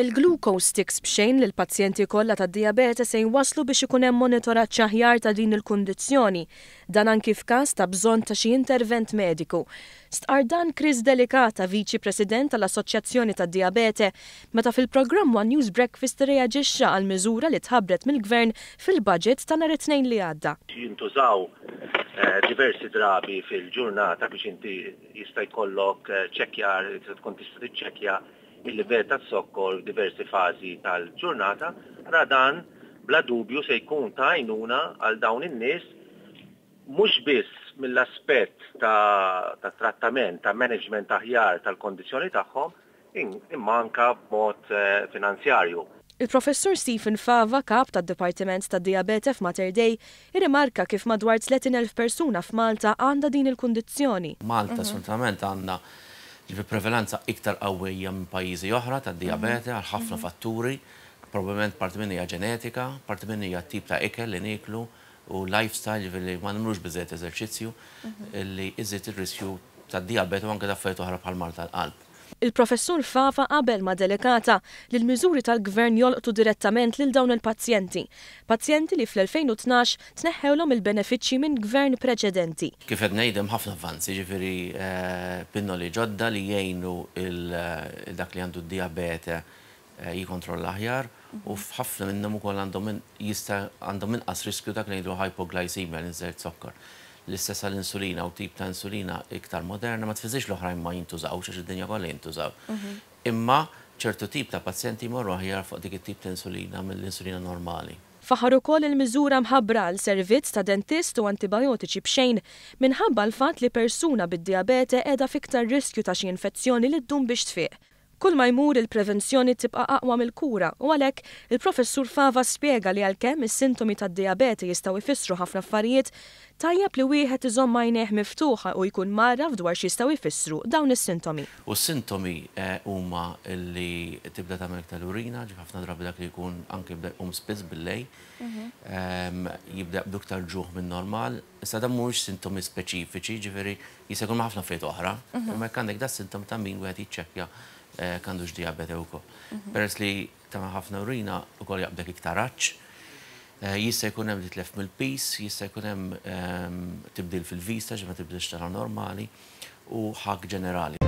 Il-glucose sticks bxejn lil pazjenti kollha tad-diabete se jinwasslu biex ikun hemm monitoraġġ aħjar ta' din il-kundizzjoni, dan anki f'każ ta' bżonn ta' xi intervent mediku. Stqar dan Chris Delicata, Viċi President tal-Assoċjazzjoni tad-Diabete, meta fil-programm One News Breakfast reaġixxa għal miżura li tħabbret mill-Gvern fil-budget ta' nhar it-Tnejn li għadda. Jintużaw diversi drabi fil-ġurnata biex inti jista' jkollok ċekkjar, tkun tista' tiċċekkja il-livell tas-sokkor diversi fażi tal-ġurnata, ra dan bla dubju se jkun ta' għajnuna għal dawn in-nies mhux biss mill-aspett ta' trattament, ta' management aħjar tal-kondizzjoni tagħhom, imma anke b'mod finanzjarju. Il-Professur Stephen Fava, kap tad-Dipartiment tad-Diabete f'Mater Dei, irrimarka kif madwar 30,000 persuna f'Malta għandha din il-kundizzjoni. Malta assolutament għandna il-prevalenza iktar qawwija minn pajjiżi oħra tad-diabete għal ħafna fatturi, probabbilment parti minn hija ġenetika, parti minn hija tip ta' ikel li nieklu u lifestyle li ma nagħmlux biżejjed eżerċizzju li iżid ir-riskju tad-diabete u anke ta' affarijiet oħra bħal mart tal-qalb. Il-Professur Fava qabel ma' Delicata li l-miżuri tal-Gvern jolqtu direttament lil dawn il-pazjenti. Pazjenti li fl-2012 tneħħewlhom il-benefiċċji minn gvern preċedenti. Kif qed ngħidem ħafna avvanzi, ġifieri pinnoli ġodda li jgħinu dak li għandu d-diabete jikkontrolla aħjar u f'ħafna minnhom ukoll għandhom inqas riskju dak li ngħidu hypoglycemia li nżejt sokkor. L-istess għall-insulina u tip ta' insulina iktar moderna ma tfiżix l-oħrajn ma jintużawx għax id-dinja kollha jintużaw. Imma ċertu tip ta' pazjenti jmorru aħjar fuq dik it-tip ta' insulina mill-insulina normali. Faħar ukoll il-miżura mħabbra għal servizz ta' dentist u antibiotiċi bxejn minħabba l-fatt li persuna bid-diabete qiegħda fiktar riskju ta' xi infezzjoni li ddum biex tfieq. Kull ma jmur il-prevenzjoni tibqa' aqwa mill-kura u għalhekk il-Professur Fava spjega li għalkemm is-sintomi tad-diabete jistgħu jfissru ħafna affarijiet, tajjeb li wieħed iżomm għajnejh miftuħa u jkun marraf dwar x'jistgħu jfissru dawn is-sintomi. U s-sintomi huma li tibda tagħmel tal-urina, ġi ħafna drabi dak li jkun anke jibda jqum spiss bil-lejl, jibda b'iktar ġuħ minn normal. Issa dan mhux sintomi speċifiċi, ġifieri jista' jkun ħafna affarijiet oħra, imma jekk għandek da sintom ta' min wieħed jiċċekkja kandux diabete ukoll. Peress li tagħmel ħafna urina ukoll jaqbdek iktar raċċ, jista' jkun hemm li tlef mill-pis, jista' jkun hemm tibdil fil-vista ġi ma tibdilx tara normali u ħak ġenerali.